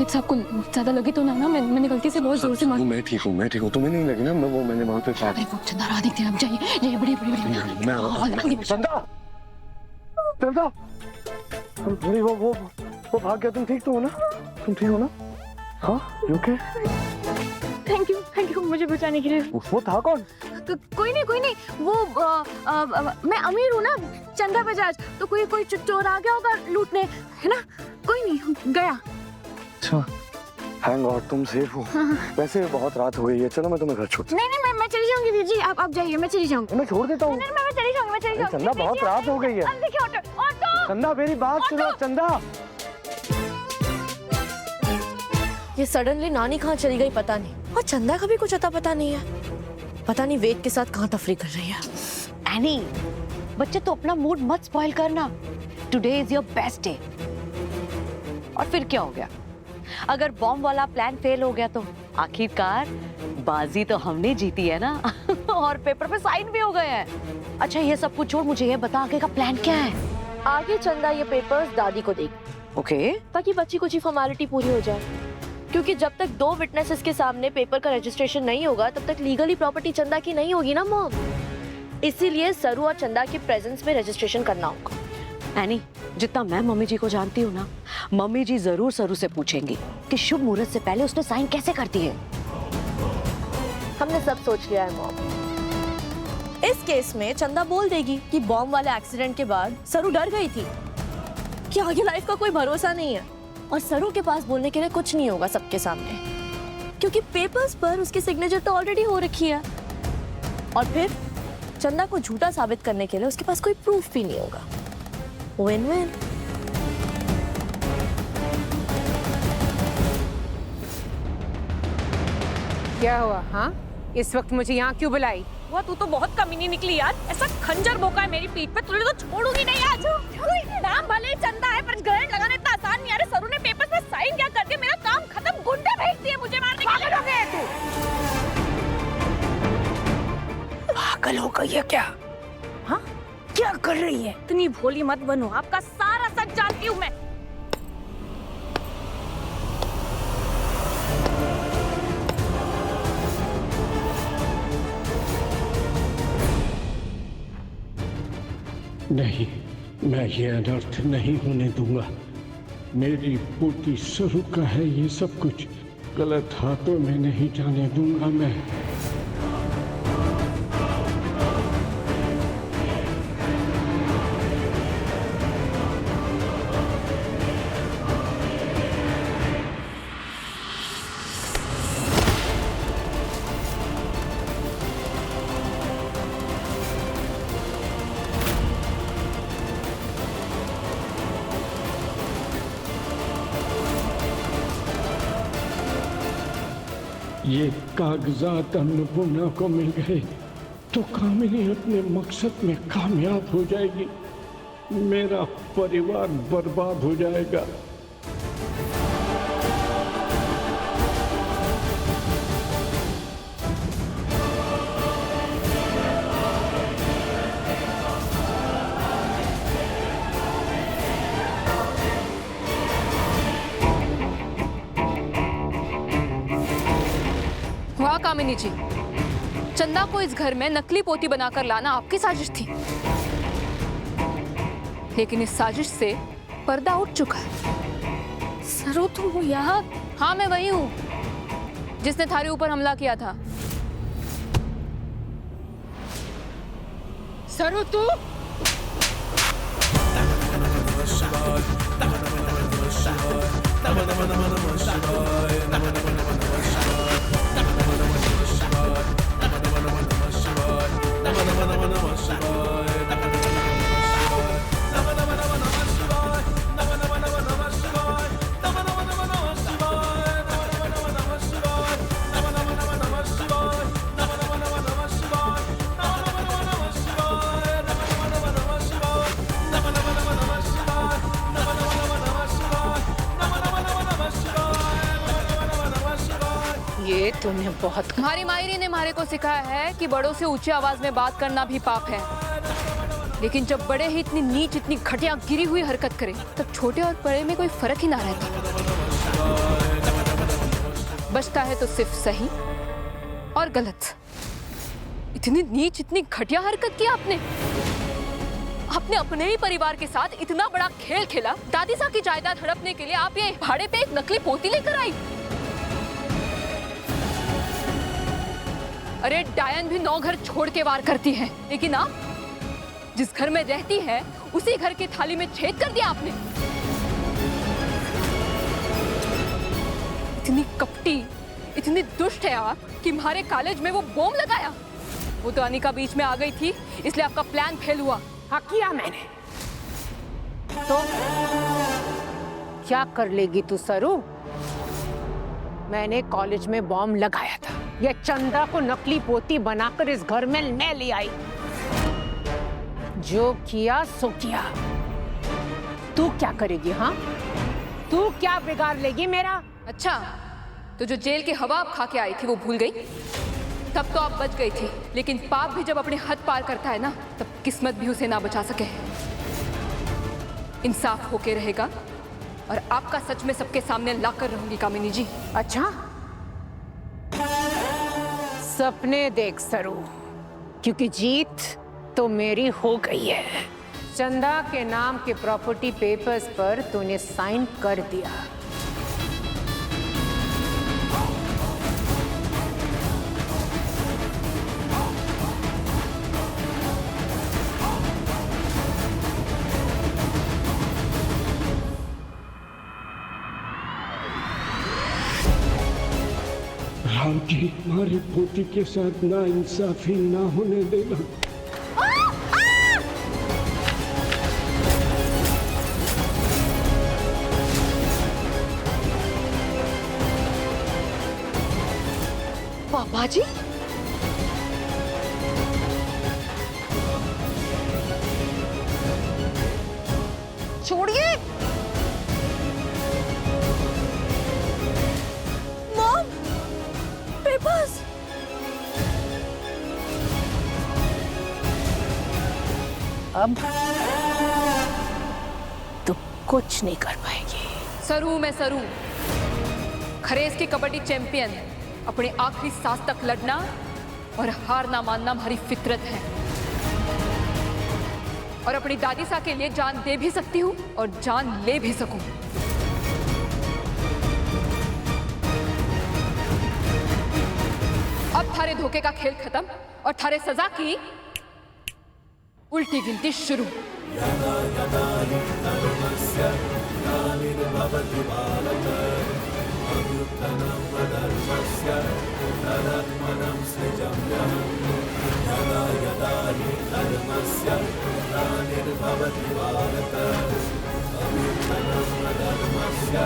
Lights आपको ज्यादा लगी तो ना मैंने गलती से बहुत जोर से मार। मैं ठीक हूँ तुम्हें नहीं लगी ना? मैंने वहाँ पे अरे वो चंदा राह देखते हैं, आप जाइए बड़ी चंदा चंदा अरे वो भाग गया। तुम ठीक तो हो ना? तुम ठीक हो ना? हाँ ओके। थैंक यू मुझे बचाने के लिए। वो था कौन? तो कोई नहीं वो मैं अमीर हूँ ना, चंदा बजाज। तो कोई चोर आ गया होगा लूटने, है ना? कोई नहीं गया। अच्छा थैंक गॉड तुम सेफ हो। वैसे बहुत रात हो गई है, चलो मैं तुम्हें घर छोड़। नहीं मैं चली जाऊंगी वीर जी, आप जाइए, मैं चली जाऊंगी। मैं छोड़ देता हूँ। नहीं मैं चली जाऊंगी। चंदा बहुत रात हो गई है। देखिए ऑटो। चंदा मेरी बात सुनो चंदा। ये सडनली नानी कहाँ चली गई पता नहीं, और चंदा का भी कुछ अता पता नहीं है। पता नहीं वेद के साथ कहाँ तफरी कर रही है। एनी बच्चे तो अपना मूड मत स्पॉइल करना। Today is your best day. और फिर क्या हो गया? अगर बॉम्ब वाला प्लान फेल हो गया तो आखिरकार बाजी तो हमने जीती है ना। और पेपर पे साइन भी हो गए हैं। अच्छा ये सब कुछ छोड़, मुझे ये बता आगे का प्लान क्या है? आगे चंदा ये पेपर्स दादी को देगी। ओके ताकि बच्ची कुछ फॉर्मेलिटी पूरी हो जाए, क्योंकि जब तक 2 विटनेसेस के सामने पेपर का रजिस्ट्रेशन नहीं होगा तब तक लीगली प्रॉपर्टी चंदा की नहीं होगी ना मॉम। इसीलिए सरू और चंदा के प्रेजेंस में रजिस्ट्रेशन करना होगा। एनी जितना मैं मम्मी जी को जानती हूँ ना, मम्मी जी जरूर सरू से पूछेंगी कि शुभ मुहूर्त से पहले उसने साइन कैसे कर दिए। हमने सब सोच लिया है मॉम। इस केस में चंदा बोल देगी कि बॉम्ब वाले एक्सीडेंट के बाद सरू डर गई थी कि आगे लाइफ का कोई भरोसा नहीं है, और सरू के पास बोलने के लिए कुछ नहीं होगा सबके सामने, क्योंकि पेपर्स पर उसकी सिग्नेचर तो ऑलरेडी हो रखी है। और फिर चंदा को झूठा साबित करने के लिए उसके पास कोई प्रूफ भी नहीं होगा। Win win. क्या हुआ? हाँ इस वक्त मुझे यहाँ क्यों बुलाई? वो तू तो बहुत कमीनी निकली यार। ऐसा खंजर भोंका है मेरी पीठ पे, तुझे तो छोड़ूंगी नहीं आज। नाम भले ही चंदा है पर ग्रहण लगाना इतना आसान नहीं। अरे सरू ने पेपर पे साइन क्या कर दिया, मेरा काम खत्म। गुंडे भेज दिए मुझे मारने के लिए। पागल हो गए तू? पागल हो गई है क्या? हाँ क्या कर रही है? इतनी भोली मत बनो, आपका सारा सच जानती हूँ मैं। नहीं, मैं ये अनर्थ नहीं होने दूंगा। मेरी पोती सरू का है ये सब कुछ, गलत हाथों में नहीं जाने दूंगा मैं। ये कागजात अन्नपूर्णा को मिल गए तो कामिनी अपने मकसद में कामयाब हो जाएगी, मेरा परिवार बर्बाद हो जाएगा। वाह कामिनी जी, चंदा को इस घर में नकली पोती बनाकर लाना आपकी साजिश थी, लेकिन इस साजिश से पर्दा उठ चुका है। सरू तुम हो यहाँ? हाँ मैं वही हूँ जिसने थारे ऊपर हमला किया था। सरू तू? ये तुमने बहुत। हमारी मायरी ने हमारे को सिखाया है कि बड़ों से ऊंची आवाज में बात करना भी पाप है, लेकिन जब बड़े ही इतनी नीच, इतनी घटिया गिरी हुई हरकत करें, तब छोटे और बड़े में कोई फर्क ही ना रहता। बचता है तो सिर्फ सही और गलत। इतनी नीच, इतनी घटिया हरकत की आपने। आपने अपने ही परिवार के साथ इतना बड़ा खेल खेला। दादी साहब की जायदाद हड़पने के लिए आप ये भाड़े पे एक नकली पोती लेकर आई। अरे डायन भी 9 घर छोड़ के वार करती है, लेकिन आप जिस घर में रहती है उसी घर की थाली में छेद कर दिया आपने। इतनी कपटी, इतनी दुष्ट है आप कि हमारे कॉलेज में वो बॉम्ब लगाया। वो तो अनिका बीच में आ गई थी, इसलिए आपका प्लान फेल हुआ। हाँ किया मैंने। तो क्या कर लेगी तू सरू? मैंने कॉलेज में बॉम्ब लगाया था। ये चंदा को नकली पोती बनाकर इस घर में मैं ले आई। जो किया सो किया। तू क्या करेगी? हाँ, तू क्या बिगाड़ लेगी मेरा? अच्छा, तो जो जेल की हवा आप खा के आई थी वो भूल गई? तब तो आप बच गई थी, लेकिन पाप भी जब अपने हद पार करता है ना, तब किस्मत भी उसे ना बचा सके। इंसाफ होके रहेगा और आपका सच में सबके सामने लाकर रहूंगी कामिनी जी। अच्छा, सपने देख सरू, क्योंकि जीत तो मेरी हो गई है। चंदा के नाम के प्रॉपर्टी पेपर्स पर तूने साइन कर दिया। राम जी, हमारी पोती के साथ ना इंसाफी ना होने देना। पापा जी, छोड़िए। Mom, papers. अब तो कुछ नहीं कर पाएगी। सरू, मैं सरू, खरेस की कबड्डी चैंपियन। अपने आखिरी सांस तक लड़ना और हार ना मानना हमारी फितरत है। और अपनी दादी सा के लिए जान दे भी सकती हूँ और जान ले भी सकूं। अब थारे धोखे का खेल खत्म और थारे सजा की उल्टी गिनती शुरू। धर्मस्य